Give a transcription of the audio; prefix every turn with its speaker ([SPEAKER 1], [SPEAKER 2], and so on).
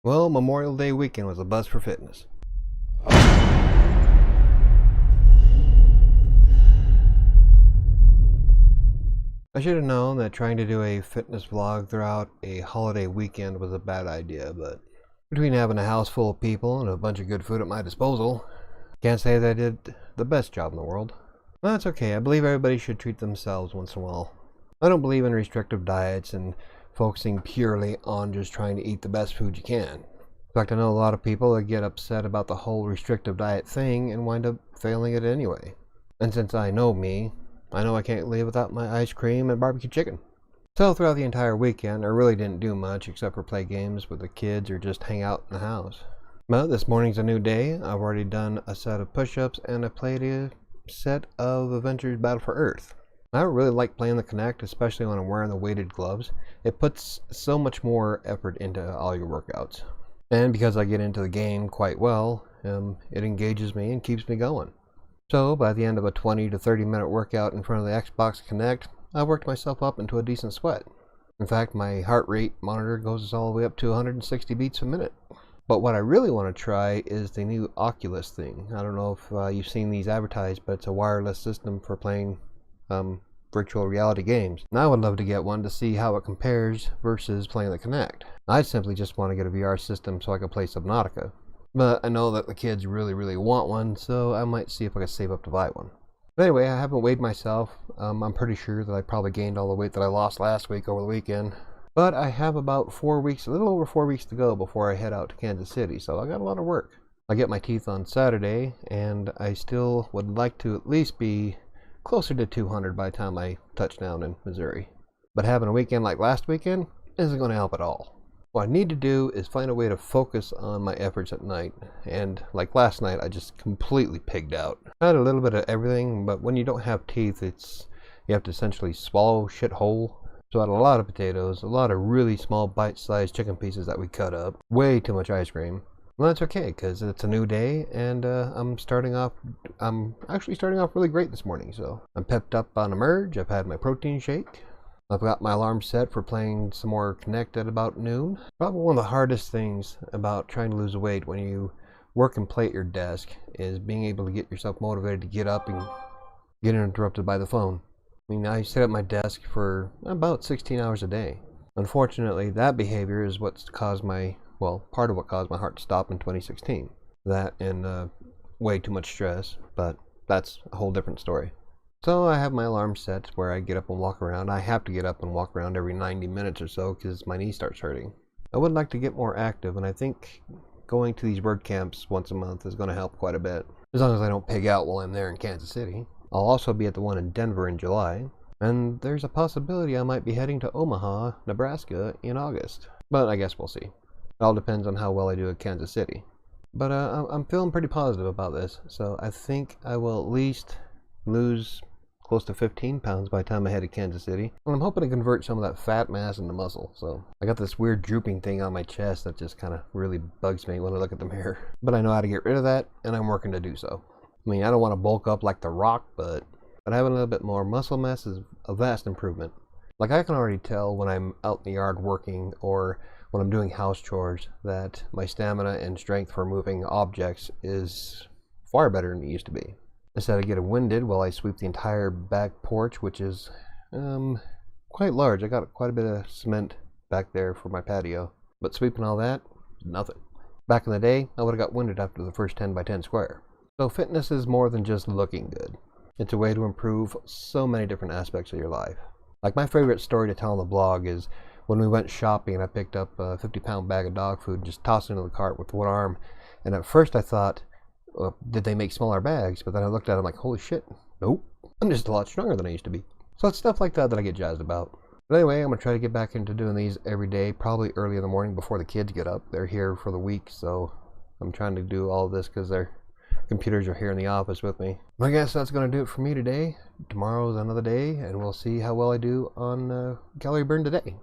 [SPEAKER 1] Well, Memorial Day weekend was a buzz for fitness. I should have known that trying to do a fitness vlog throughout a holiday weekend was a bad idea, but between having a house full of people and a bunch of good food at my disposal, can't say that I did the best job in the world. Well, that's okay. I believe everybody should treat themselves once in a while. I don't believe in restrictive diets and focusing purely on just trying to eat the best food you can. In fact, I know a lot of people that get upset about the whole restrictive diet thing and wind up failing at it anyway. And since I know me, I know I can't live without my ice cream and barbecue chicken. So throughout the entire weekend, I really didn't do much except for play games with the kids or just hang out in the house. But this morning's a new day. I've already done a set of push-ups and I played a set of Avengers Battle for Earth. I don't really like playing the Kinect, especially when I'm wearing the weighted gloves. It puts so much more effort into all your workouts. And because I get into the game quite well, it engages me and keeps me going. So by the end of a 20 to 30 minute workout in front of the Xbox Kinect, I worked myself up into a decent sweat. In fact, my heart rate monitor goes all the way up to 160 beats a minute. But what I really want to try is the new Oculus thing. I don't know if you've seen these advertised, but it's a wireless system for playing virtual reality games. And I would love to get one to see how it compares versus playing the Kinect. I simply just want to get a VR system so I can play Subnautica. But I know that the kids really want one, so I might see if I can save up to buy one. But anyway, I haven't weighed myself. I'm pretty sure that I probably gained all the weight that I lost last week over the weekend. But I have about 4 weeks, a little over 4 weeks to go before I head out to Kansas City, so I got a lot of work. I get my teeth on Saturday, and I still would like to at least be closer to 200 by the time I touch down in Missouri. But having a weekend like last weekend isn't going to help at all. What I need to do is find a way to focus on my efforts at night, and like last night I just completely pigged out. I had a little bit of everything, but when you don't have teeth, you have to essentially swallow shit whole. So I had a lot of potatoes, a lot of really small bite-sized chicken pieces that we cut up, way too much ice cream. Well, that's okay, because it's a new day, and I'm actually starting off really great this morning, so I'm pepped up on Emerge. I've had my protein shake. I've got my alarm set for playing some more Kinect at about noon. Probably one of the hardest things about trying to lose weight when you work and play at your desk is being able to get yourself motivated to get up and get interrupted by the phone. I mean, I sit at my desk for about 16 hours a day. Unfortunately, that behavior is what's caused part of what caused my heart to stop in 2016. That and way too much stress, but that's a whole different story. So I have my alarm set where I get up and walk around. I have to get up and walk around every 90 minutes or so because my knee starts hurting. I would like to get more active, and I think going to these WordCamps once a month is going to help quite a bit. As long as I don't pig out while I'm there in Kansas City. I'll also be at the one in Denver in July, and there's a possibility I might be heading to Omaha, Nebraska in August. But I guess we'll see. It all depends on how well I do at Kansas City. But I'm feeling pretty positive about this, so I think I will at least lose close to 15 pounds by the time I head to Kansas City. And I'm hoping to convert some of that fat mass into muscle. So I got this weird drooping thing on my chest that just kind of really bugs me when I look at the mirror. But I know how to get rid of that, and I'm working to do so. I mean, I don't want to bulk up like The Rock, but having a little bit more muscle mass is a vast improvement. Like, I can already tell when I'm out in the yard working or when I'm doing house chores that my stamina and strength for moving objects is far better than it used to be. Instead of getting winded while I sweep the entire back porch, which is quite large. I got quite a bit of cement back there for my patio. But sweeping all that, nothing. Back in the day, I would have got winded after the first 10 by 10 square. So fitness is more than just looking good. It's a way to improve so many different aspects of your life. Like, my favorite story to tell on the blog is when we went shopping and I picked up a 50-pound bag of dog food and just tossed it into the cart with one arm. And at first I thought, well, did they make smaller bags? But then I looked at it like, holy shit, nope. I'm just a lot stronger than I used to be. So it's stuff like that I get jazzed about. But anyway, I'm going to try to get back into doing these every day, probably early in the morning before the kids get up. They're here for the week, so I'm trying to do all of this because their computers are here in the office with me. I guess that's going to do it for me today. Tomorrow's another day, and we'll see how well I do on calorie burn today.